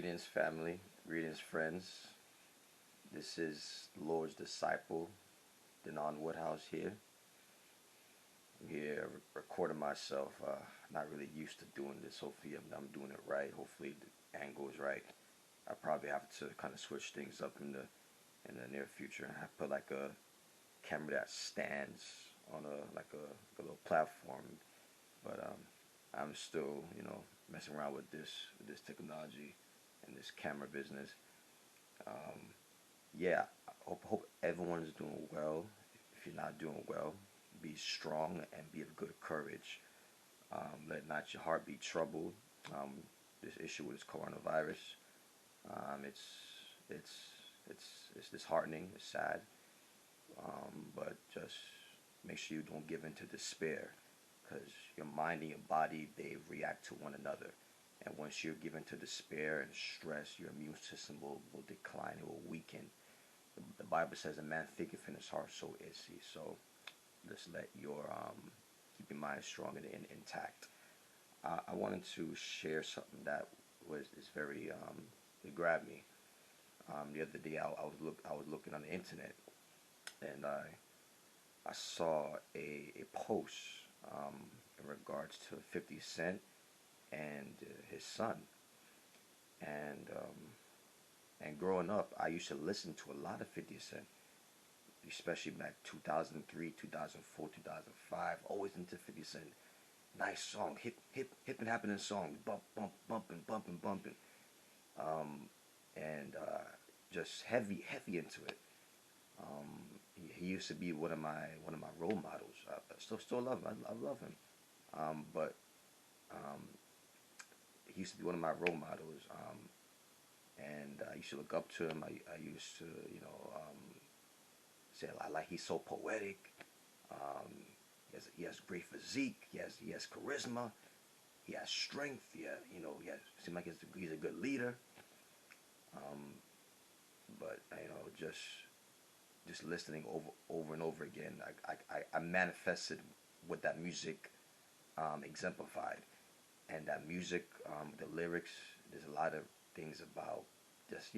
Greetings, family. Greetings, friends. This is the Lord's disciple, Denon Woodhouse here. I'm here recording myself. Not really used to doing this. Hopefully, I'm doing it right. Hopefully, the angle is right. I probably have to kind of switch things up in the near future. I put like a camera that stands on a little platform, but I'm still messing around with this technology and this camera business. Um, yeah, I hope everyone's doing well. If you're not doing well, be strong and be of good courage. Let not your heart be troubled. Um, this issue with this coronavirus, it's it's it's disheartening. It's sad, but just make sure you don't give in to despair, because your mind and your body, they react to one another. And once you're given to despair and stress, your immune system will decline, it will weaken. The Bible says a man thinketh in his heart, so is he. So just let your keep your mind strong and intact. I wanted to share something that was is very it grabbed me. The other day I was looking on the internet, and I saw a post um, in regards to 50 Cent and his son. And growing up, I used to listen to a lot of 50 Cent, especially back 2003, 2004, 2005. Always into 50 Cent. Nice song, hip and happening song, bump, bump, bumping, bumping, bumping, um, and just heavy into it. He used to be one of my role models. I still love him. I love him. But um, he used to be one of my role models. And I used to look up to him. I used to, say I like he's so poetic. Um, he has great physique. He has charisma. He has strength. Yeah, seems like he's a good leader. Um, but just listening over and over again, I manifested what that music exemplified, and that music, the lyrics. There's a lot of things about just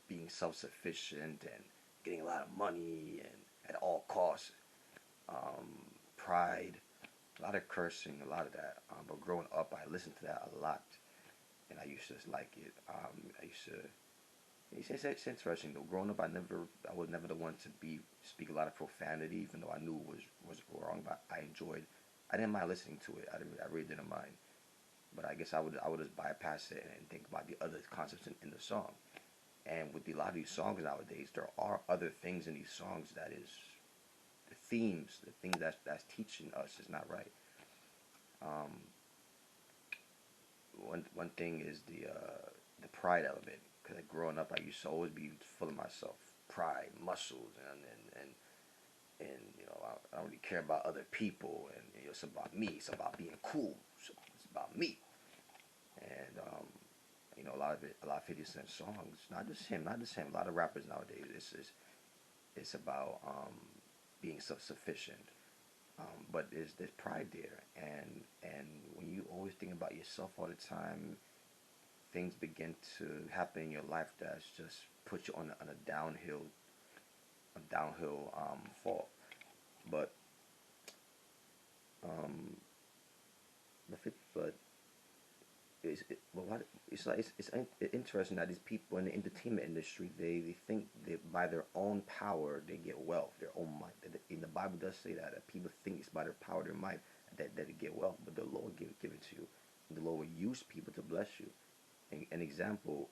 being self-sufficient and getting a lot of money and at all costs, um, pride, a lot of cursing, a lot of that. But growing up, I listened to that a lot, and I used to just like it. I used to. It's interesting though. Growing up, I was never the one to speak a lot of profanity, even though I knew it was wrong. But I enjoyed. I didn't mind listening to it. I really didn't mind. But I guess I would just bypass it and think about the other concepts in the song. And with a lot of these songs nowadays, there are other things in these songs that is the themes, the thing that's teaching us is not right. Um, one thing is the pride element. Because growing up, I used to always be full of myself, pride, muscles, and I don't really care about other people, and it's about me. It's about being cool. It's about me. And a lot of 50 Cent songs, not just him. A lot of rappers nowadays, it's about being self-sufficient. But there's pride there, and when you always think about yourself all the time, things begin to happen in your life that's just put you on a downhill fall. But um, but but what it's like it's interesting that these people in the entertainment industry, they think that by their own power they get wealth, their own might. In the Bible does say that people think it's by their power, their might, that they get wealth, but the Lord give it to you. The Lord will use people to bless you. An example: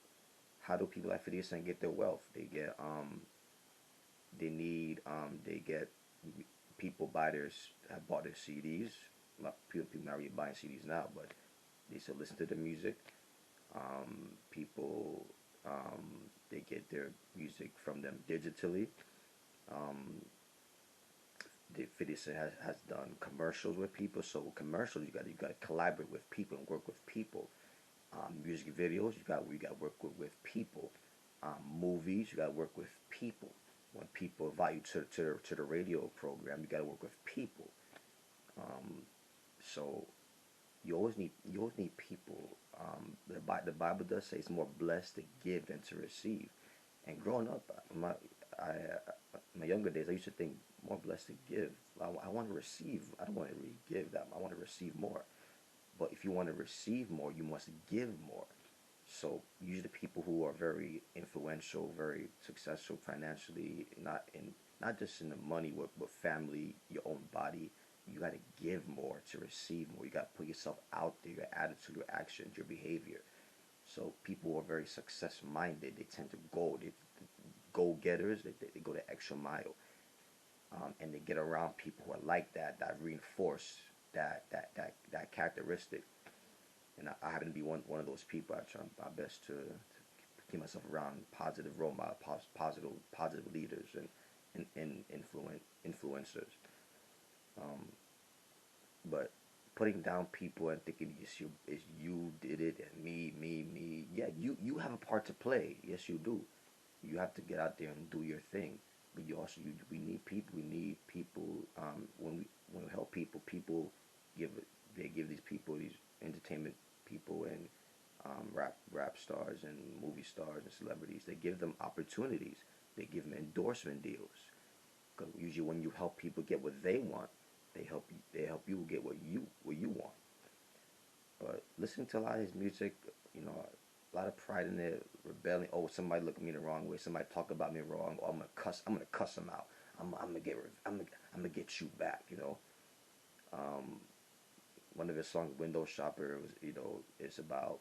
how do people like 50 Cent get their wealth? They get people have bought their CDs. People not really buying CDs now, but they still listen to the music. People, they get their music from them digitally. Um, the 50 Cent has done commercials with people. So commercials, you got to collaborate with people and work with people. Music videos, you got to work with people. Movies, you got to work with people. When people invite you to the radio program, you got to work with people. So you always need people. The the Bible does say it's more blessed to give than to receive. And growing up, my younger days, I used to think more blessed to give. I want to receive. I don't want to really give that. I want to receive more. But if you want to receive more, you must give more. So usually people who are very influential, very successful financially, not just in the money, but family, your own body, you got to give more to receive more. You got to put yourself out there, your attitude, your actions, your behavior. So people who are very success minded, they tend to go getters. They go the extra mile, and they get around people who are like that, that reinforce that characteristic. And I happen to be one of those people. I try my best to keep myself around positive role models, positive leaders, and influencers. Um, but putting down people and thinking it's you did it and me. Yeah, you have a part to play. Yes, you do. You have to get out there and do your thing. But we need people. We need people. When we help people, give they give these people, these entertainment people and rap stars and movie stars and celebrities. They give them opportunities. They give them endorsement deals. Because usually when you help people get what they want, they help you get what you want. But listening to a lot of his music, a lot of pride in it, rebelling. Oh, somebody look at me the wrong way. Somebody talk about me wrong. Oh, I'm gonna cuss. I'm gonna cuss them out. I'm gonna get you back. Um, One of his songs, Window Shopper, was it's about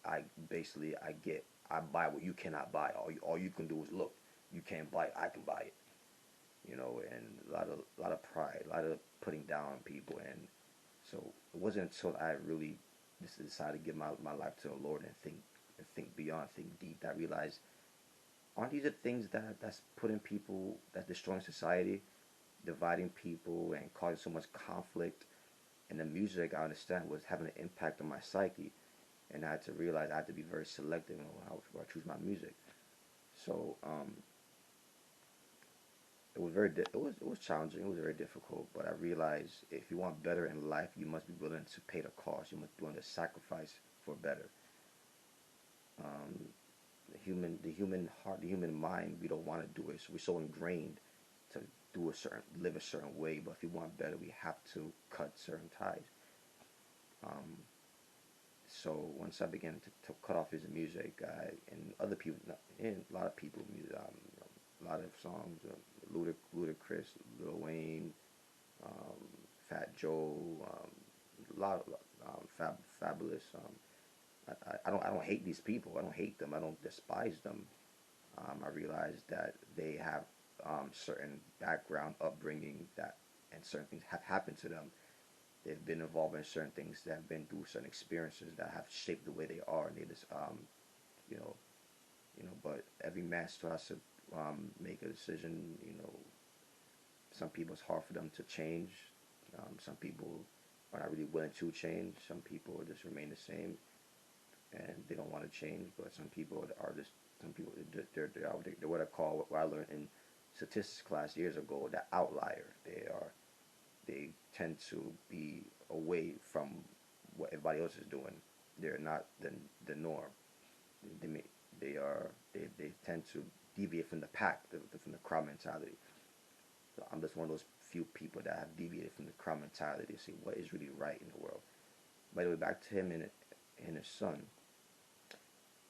I buy what you cannot buy. All you can do is look. You can't buy it. I can buy it. And a lot of pride, a lot of putting down people, and so it wasn't until I really decided to give my life to the Lord and think beyond, think deep, that I realized, aren't these the things that's putting people, that destroying society, dividing people and causing so much conflict? And the music, I understand, was having an impact on my psyche, and I had to realize I had to be very selective in how I choose my music. So it was challenging. It was very difficult, but I realized if you want better in life, you must be willing to pay the cost. You must be willing to sacrifice for better. Um, the human heart, the human mind, we don't want to do it. So we're so ingrained to live a certain way. But if we want better, we have to cut certain ties. Um, so once I began to cut off his music, and other people, and a lot of people, music, a lot of songs, Ludacris, Lil Wayne, um, Fat Joe, a lot of Fabulous. I don't hate these people. I don't hate them. I don't despise them. I realize that they have certain background, upbringing, that and certain things have happened to them. They've been involved in certain things, that have been through certain experiences that have shaped the way they are, and they just you know But every man still has to make a decision. Some people, it's hard for them to change. Some people are not really willing to change. Some people just remain the same and they don't want to change. But some people are just some people they're what I call, what I learned in statistics class years ago, the outlier. They tend to be away from what everybody else is doing. They're not the norm. They may, they tend to deviate from the pack, from the crowd mentality. So I'm just one of those few people that have deviated from the crowd mentality to see what is really right in the world. By the way, back to him and his son.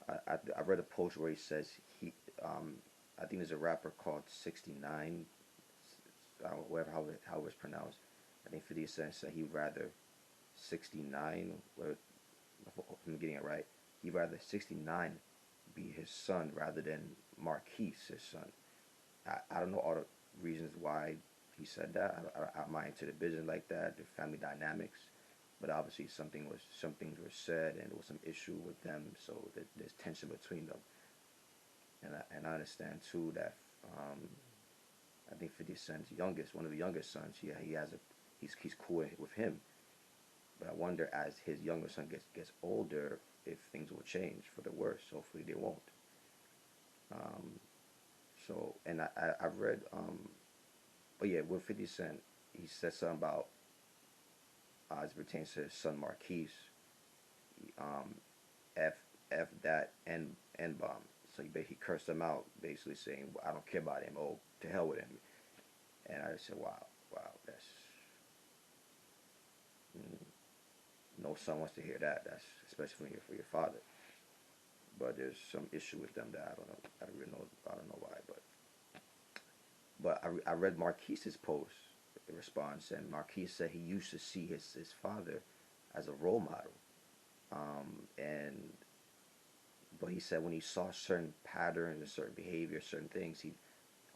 I read a post where he says I think there's a rapper called 69, whatever how it's pronounced. I think 50 Cent said he'd rather 69, if I'm getting it right, he'd rather 69 be his son rather than Marquise, his son. I don't know all the reasons why he said that. I'm not into the business like that, the family dynamics. But obviously some things were said, and there was some issue with them, so there's tension between them. And I understand too that I think 50 Cent's youngest, one of the youngest sons, he's cool with him. But I wonder, as his younger son gets older, if things will change for the worse. Hopefully they won't. Um, and I've read, but yeah, with 50 Cent, he said something about, as it pertains to his son Marquise. F F that N bomb. So he cursed them out, basically saying, well, I don't care about him. Oh, to hell with him. And I said, wow, that's mm, no son wants to hear that. That's especially for your father. But there's some issue with them that I don't know. I don't really know. I don't know why, but I read Marquise's post in response, and Marquise said he used to see his father as a role model. And but he said when he saw certain patterns and certain behavior, certain things, he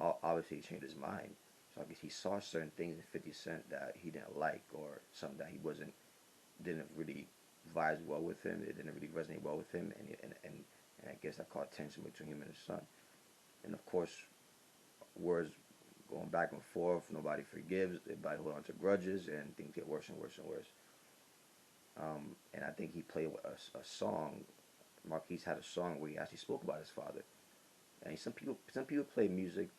obviously changed his mind. So I guess he saw certain things in 50 Cent that he didn't like, or something that he wasn't didn't really vibe well with him. It didn't really resonate well with him, and I guess that caused tension between him and his son. And of course, words going back and forth. Nobody forgives. Everybody hold on to grudges, and things get worse and worse and worse. And I think he played a song. Marquise had a song where he actually spoke about his father. And some people play music,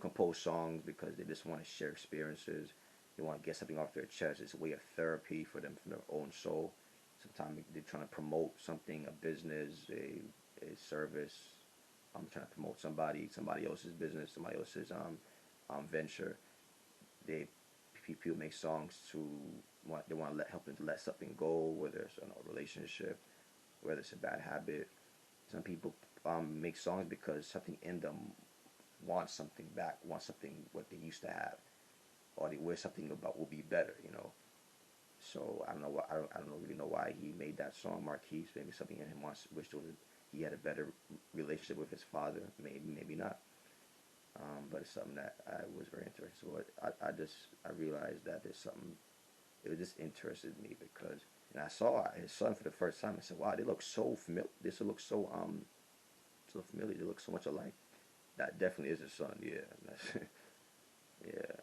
compose songs because they just want to share experiences. They want to get something off their chest. It's a way of therapy for them, for their own soul. Sometimes they're trying to promote something, a business, a service. I'm trying to promote somebody else's business, somebody else's venture. They People make songs to they want to help them to let something go, whether it's a relationship, whether it's a bad habit. Some people make songs because something in them wants something back, wants something what they used to have, or they wish something about will be better, you know. So I don't know. I don't really know why he made that song, Marquise. Maybe something in him wants wished he had a better relationship with his father. Maybe not. But it's something that I was very interested. So I realized that there's something. It just interested me because, and I saw his son for the first time. I said, "Wow, they look so familiar. This looks so familiar. They look so much alike." That definitely is his son. Yeah, that's, yeah.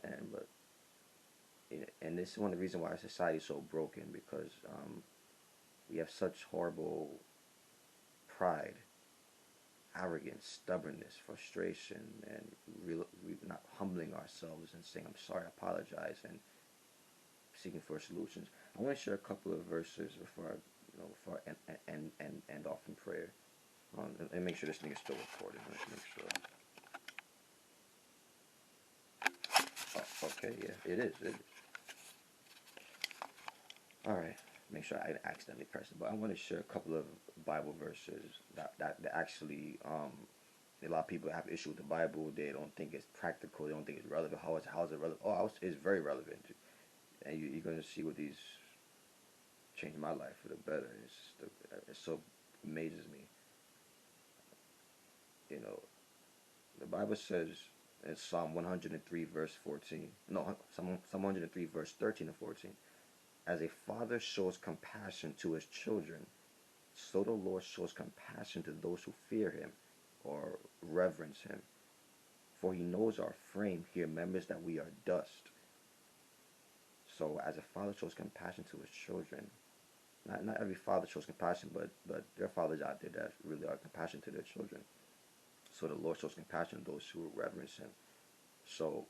And but and this is one of the reasons why our society is so broken because we have such horrible pride, arrogance, stubbornness, frustration, and not humbling ourselves and saying, "I'm sorry, I apologize," and seeking for solutions. I want to share a couple of verses before I end off in prayer. And make sure this thing is still recording. Let's make sure. Oh, okay, yeah, it is. It is. All right. Make sure I didn't accidentally press it. But I want to share a couple of Bible verses that actually a lot of people have issue with the Bible. They don't think it's practical. They don't think it's relevant. How is it relevant? Oh, it's very relevant. And you're going to see what these changed my life for the better. It so amazes me. You know, the Bible says in Psalm 103 verse 14. No, Psalm 103 verse 13 and 14. As a father shows compassion to his children, so the Lord shows compassion to those who fear him or reverence him. For he knows our frame. He remembers that we are dust. So as a father shows compassion to his children, not every father shows compassion, but there are fathers out there that really are compassionate to their children. So the Lord shows compassion to those who reverence him. So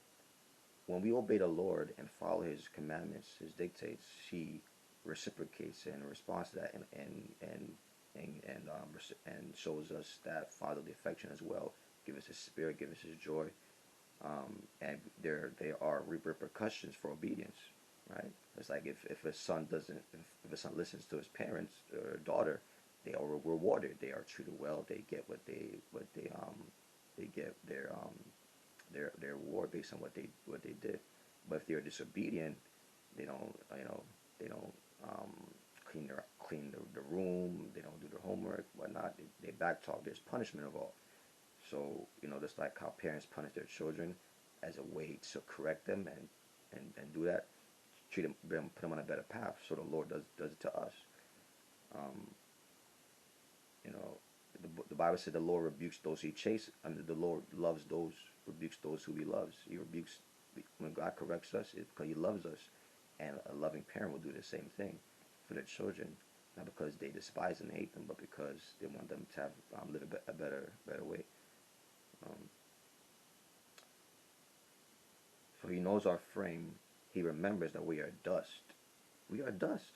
when we obey the Lord and follow his commandments, his dictates, he reciprocates in response to that and shows us that fatherly affection as well. Give us his spirit, give us his joy. And there are repercussions for obedience, right? It's like if a son doesn't, if a son listens to his parents or daughter, they are rewarded. They are treated well. They get they get their reward based on what they did. But if they're disobedient, they don't they don't um, the room. They don't do their homework, whatnot. They backtalk. There's punishment involved. So just like how parents punish their children as a way to correct them and do that, treat them, put them on a better path. So the Lord does it to us. Um, you know, the Bible said the Lord rebukes those he chases. I mean, the Lord rebukes those who he loves. He rebukes when God corrects us, it's because he loves us, and a loving parent will do the same thing for their children, not because they despise and hate them, but because they want them to have live a better way. Um, so he knows our frame. He remembers that we are dust. We are dust.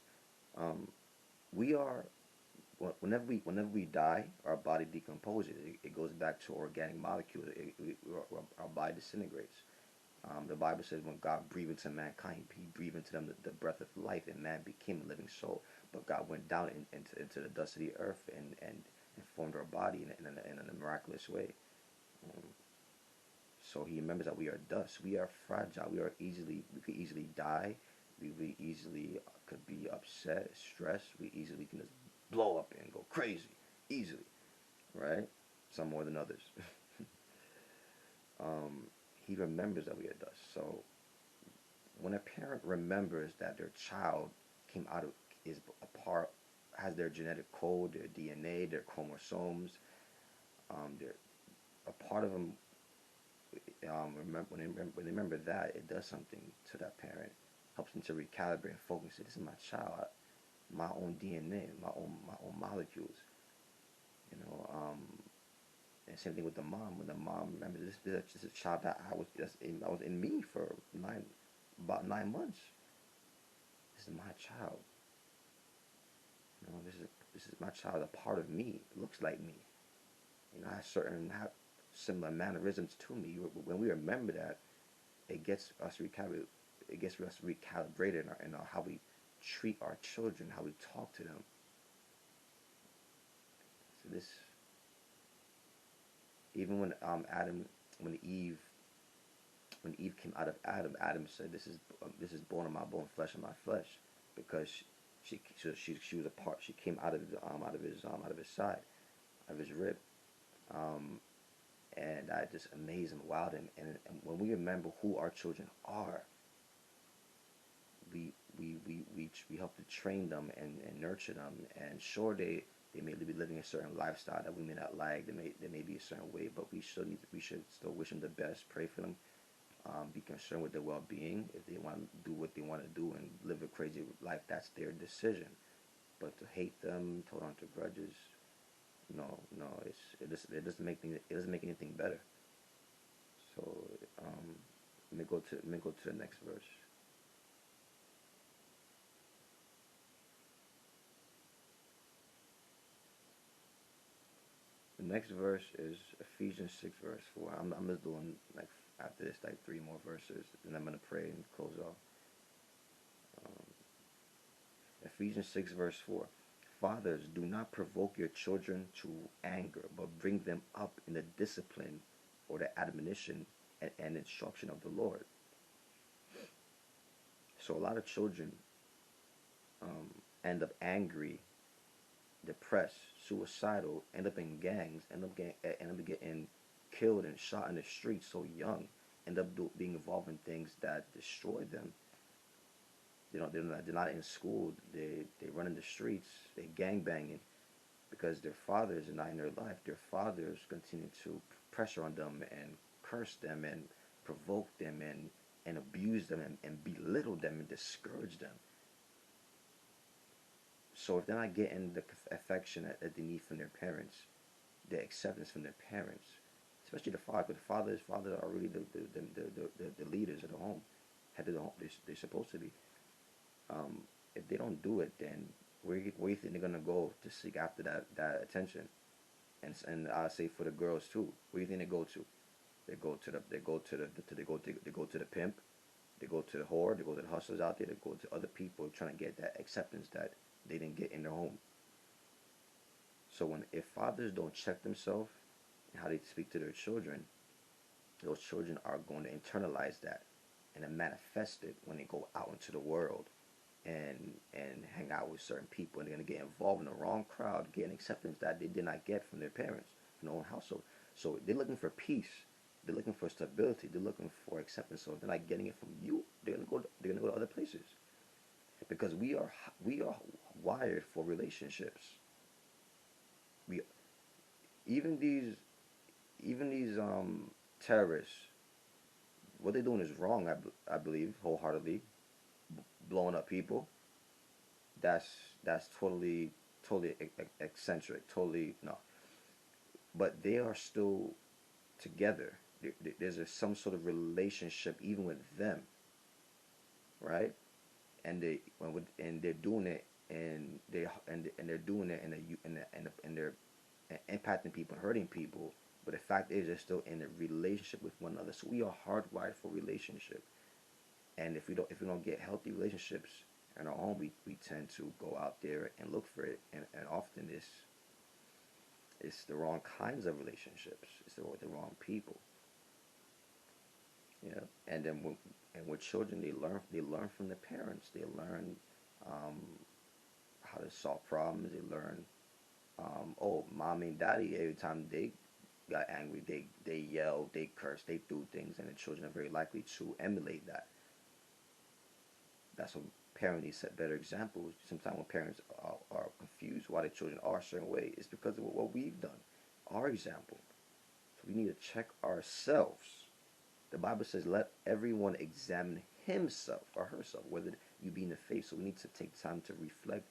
Um, we are whenever we die, our body decomposes. It goes back to organic molecules. Our body disintegrates. The Bible says when God breathed into mankind, He breathed into them the breath of life, and man became a living soul. But God went down into the dust of the earth and formed our body in a miraculous way. Um, so He remembers that we are dust. We are fragile. We could easily die. We easily could be upset, stressed. We can just blow up and go crazy easily, right? Some more than others. um, he remembers that we are dust. So when a parent remembers that their child came out of is a part has their genetic code, their DNA, their chromosomes, their a part of them. When they remember that, it does something to that parent. Helps them to recalibrate and focus. Say, this is my child, my own DNA, my own molecules. You know, and same thing with the mom. When the mom remembers this is a child that I was in me for about 9 months. This is my child. You know, this is my child, a part of me. It looks like me. You know, have similar mannerisms to me. When we remember that, it gets us recalibrated. It gets us recalibrated in how we treat our children, how we talk to them. So this, even when Eve, when Eve came out of Adam, Adam said, this is bone of my bone, flesh of my flesh," because she was a part. She came out of his side, out of his rib. Um, and I just amazed and wowed him. And when we remember who our children are, we help to train them and nurture them. And sure, they may be living a certain lifestyle that we may not like. They may be a certain way, but we should still wish them the best, pray for them, be concerned with their well-being. If they want to do what they want to do and live a crazy life, that's their decision. But to hate them, hold on to grudges, no, no, it doesn't make anything better. So um, let me go to the next verse. The next verse is Ephesians 6 verse 4. I'm just doing like after this like three more verses, and I'm gonna pray and close off. Um, Ephesians 6 verse 4. Fathers, do not provoke your children to anger, but bring them up in the discipline or the admonition and instruction of the Lord. So a lot of children um, end up angry, depressed, suicidal, end up in gangs, end up getting killed and shot in the streets so young, end up being involved in things that destroy them. They're not in school. They run in the streets. They gang banging because their fathers are not in their life. Their fathers continue to pressure on them and curse them and provoke them and abuse them and belittle them and discourage them. So if they're not getting the affection that they need from their parents, the acceptance from their parents, especially the father, because fathers are really the leaders of the home, head of the home. They're supposed to be. Um, if they don't do it, then where you think they're gonna go to seek after that attention? And I say for the girls too. Where do you think they go to? They go to the pimp. They go to the whore. They go to the hustlers out there. They go to other people trying to get that acceptance that they didn't get in their home. So if fathers don't check themselves and how they speak to their children, those children are going to internalize that and then manifest it when they go out into the world and hang out with certain people, and they're going to get involved in the wrong crowd, getting acceptance that they did not get from their parents, from their own household. So they're looking for peace. They're looking for stability. They're looking for acceptance. So if they're not getting it from you, they're gonna go to other places because we are wired for relationships. We even these terrorists, what they're doing is wrong. I believe wholeheartedly, blowing up people. That's that's totally eccentric. Totally no. But they are still together. Some sort of relationship even with them, right? And they're doing it and they're doing it, and they're impacting people and hurting people. But the fact is, they're still in a relationship with one another. So we are hardwired for relationship. And if we don't get healthy relationships in our own, we tend to go out there and look for it, and often it's the wrong kinds of relationships. It's the wrong people. Yeah, and then with children, they learn from the parents. They learn um, how to solve problems. They learn, oh, mommy and daddy. Every time they got angry, they yelled, they cursed, they threw things, and the children are very likely to emulate that. That's what parenting set better examples. Sometimes when parents are confused why the children are a certain way, it's because of what we've done, our example. So we need to check ourselves. The Bible says, let everyone examine himself or herself, whether you be in the faith. So we need to take time to reflect.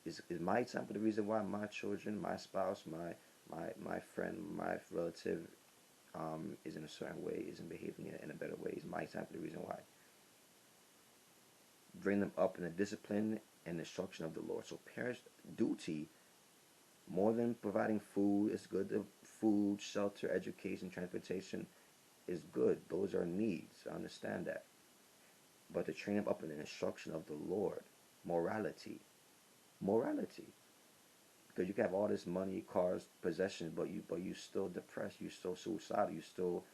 Is my example the reason why my children, my spouse, my friend, my relative is in a certain way, isn't behaving in a better way? Is my example the reason why? Bring them up in the discipline and instruction of the Lord. So parents' duty, more than providing food, is good. The food, shelter, education, transportation is good. Those are needs. I understand that. But to train them up in the instruction of the Lord, morality, morality. Because you can have all this money, cars, possessions, but you still depressed. You still suicidal. You still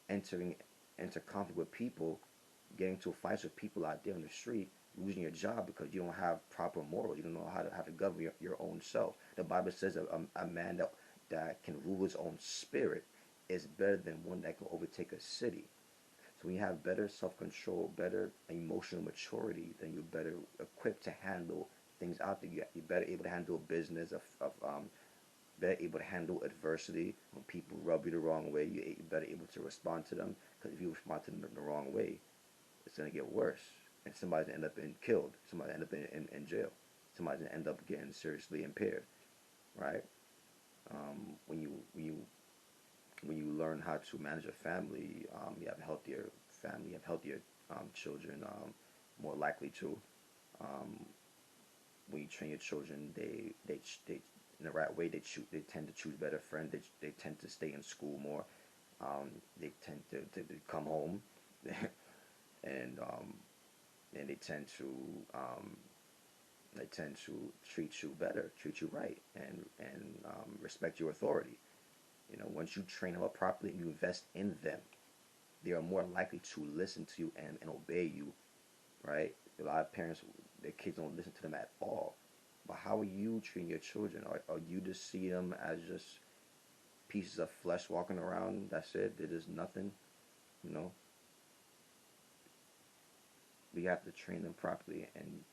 entering into conflict with people, getting into fights with people out there on the street, losing your job because you don't have proper morals. You don't know how to govern your own self. The Bible says a man that can rule his own spirit is better than one that can overtake a city. So when you have better self-control, better emotional maturity, then you're better equipped to handle things out there. You're better able to handle business, better able to handle adversity. When people rub you the wrong way, you're better able to respond to them. Because if you respond to them the wrong way, it's going to get worse. And somebody's going to end up being killed. Somebody's going to end up in jail. Somebody's going to end up getting seriously impaired, right? When you learn how to manage a family, you have a healthier family, you have healthier children, more likely to. Um, when you train your children, they in the right way. They tend to choose better friends. They tend to stay in school more. They tend to come home, and and they tend to treat you better, treat you right, and respect your authority. Once you train them up properly and you invest in them, they are more likely to listen to you and obey you, right? A lot of parents, their kids don't listen to them at all. But how are you treating your children? Are you just see them as just pieces of flesh walking around? That's it. They're just nothing. You know, we have to train them properly and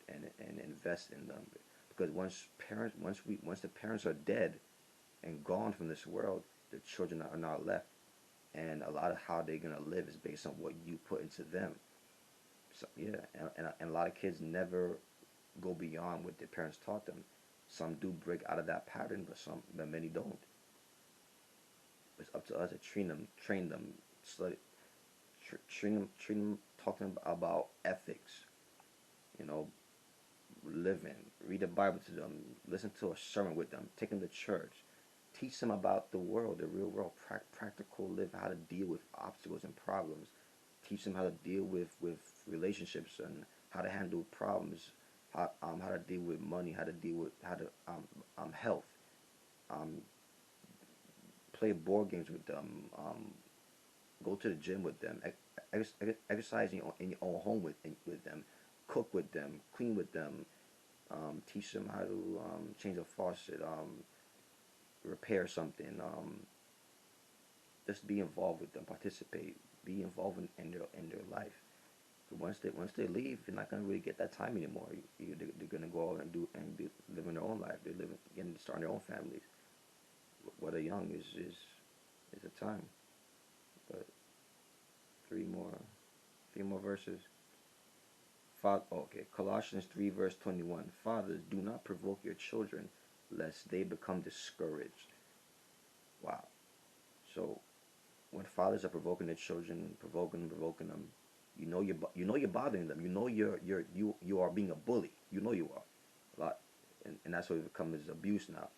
invest in them because once the parents are dead and gone from this world, the children are not left, and a lot of how they're gonna live is based on what you put into them. So yeah, and a lot of kids never go beyond what their parents taught them. Some do break out of that pattern, but many don't. It's up to us to train them, study, train them, talk to them about ethics. You know, living, read the Bible to them, listen to a sermon with them, take them to church, teach them about the world, the real world, practical live, how to deal with obstacles and problems, teach them how to deal with relationships and how to handle problems, how to deal with money, how to health, um, play board games with them, go to the gym with them, exercise in your own home with them, cook with them, clean with them, teach them how to change a faucet, repair something, just be involved with them, participate, be involved in their life. So once they leave, you're not gonna really get that time anymore. They're gonna go out and live in their own life. They're living, getting starting their own families. While they're young is a time. But three more three more verses. Okay, Colossians 3 verse 21. Fathers, do not provoke your children, lest they become discouraged. Wow. So when fathers are provoking their children, provoking them, you know you're bothering them. You know you are being a bully. You know you are. A lot, and that's what it becomes abuse now.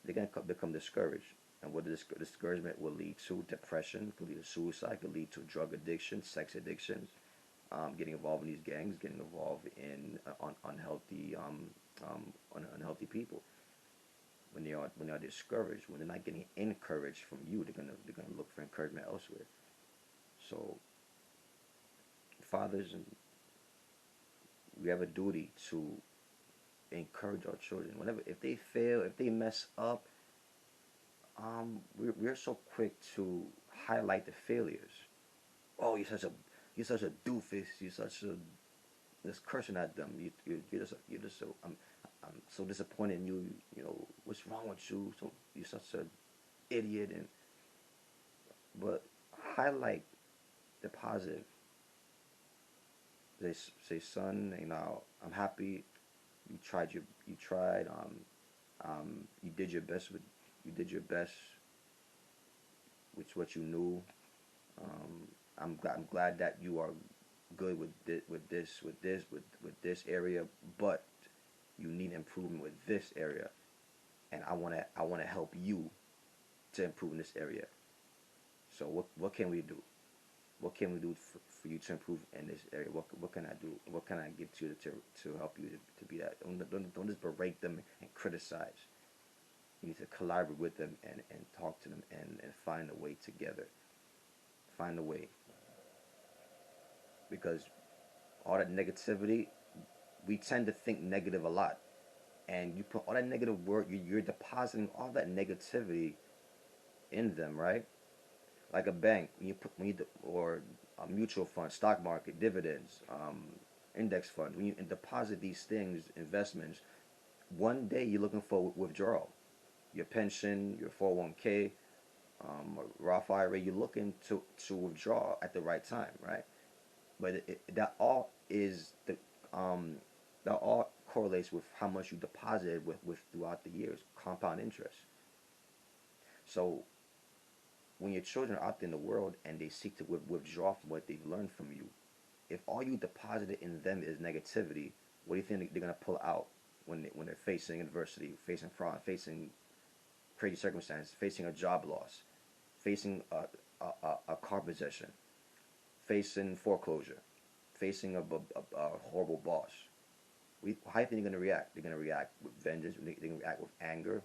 They're gonna become discouraged, and what discouragement will lead to depression, could lead to suicide, could lead to drug addiction, sex addictions, getting involved in these gangs, getting involved in unhealthy people. When they are discouraged, when they're not getting encouraged from you, they're gonna look for encouragement elsewhere. So fathers, and we have a duty to encourage our children. Whenever if they fail, if they mess up, we're so quick to highlight the failures. Oh, you're such a doofus. You're such a just cursing at them. You're just so I'm so disappointed in you. You know what's wrong with you? So you're such an idiot. And but highlight the positive. They say, son, I'm happy. You tried. You did your best with what you knew. I'm glad that you are good with this area, but you need improvement with this area, and I wanna help you to improve in this area. So what can we do? What can we do for you to improve in this area? What can I do? What can I give to you to help you to be that? Don't just berate them and criticize. You need to collaborate with them and talk to them and find a way together. Find a way, because all that negativity, we tend to think negative a lot, and you put all that negative word, you're depositing all that negativity in them, right? Like a bank, or a mutual fund, stock market, dividends, index funds. When you deposit these things, investments, one day you're looking for withdrawal. Your pension, your 401k, Roth IRA, you're looking to withdraw at the right time, right? But that all correlates with how much you deposited with throughout the years, compound interest. So when your children are out there in the world and they seek to withdraw from what they've learned from you, if all you deposited in them is negativity, what do you think they're gonna pull out when they're facing adversity, facing fraud, facing crazy circumstances, facing a job loss, facing a car possession, facing foreclosure, facing a horrible boss? How do you think they're gonna react? They're gonna react with vengeance. They're gonna react with anger,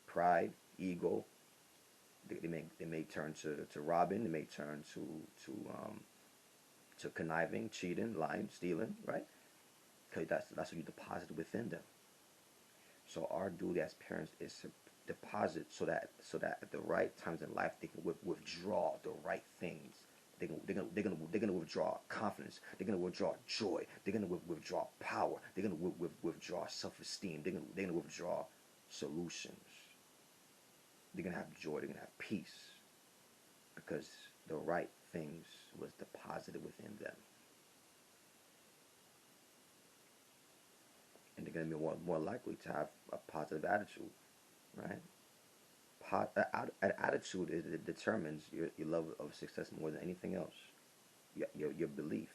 pride, ego. They may turn to robbing. They may turn to conniving, cheating, lying, stealing, right? Because that's what you deposit within them. So our duty as parents is to deposit so that at the right times in life they can withdraw the right things. They're gonna withdraw confidence. They're gonna withdraw joy. They're gonna withdraw power. They're gonna withdraw self-esteem. They're gonna withdraw solutions. They're gonna have joy. They're gonna have peace because the right things was deposited within them, and they're gonna be more likely to have a positive attitude, right? An attitude determines your level of success more than anything else. Your belief.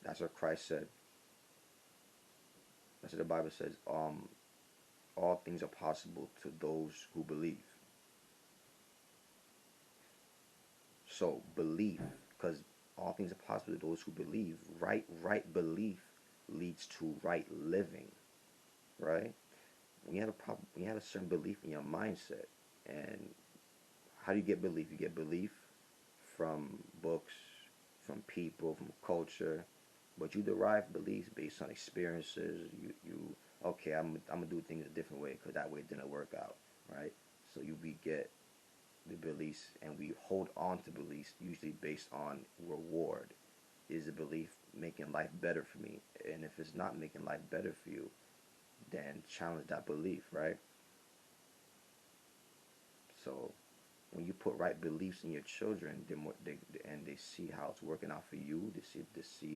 That's what Christ said. That's what the Bible says. All things are possible to those who believe. So belief, because all things are possible to those who believe. Right belief leads to right living, right? When you have a problem, when you have a certain belief in your mindset, and how do you get belief? You get belief from books, from people, from culture, but you derive beliefs based on experiences. You okay? I'm gonna do things a different way because that way it didn't work out, right? So we get the beliefs and we hold on to beliefs usually based on reward. Is the belief making life better for me? And if it's not making life better for you, then challenge that belief, right? So when you put right beliefs in your children, and they see how it's working out for you. They see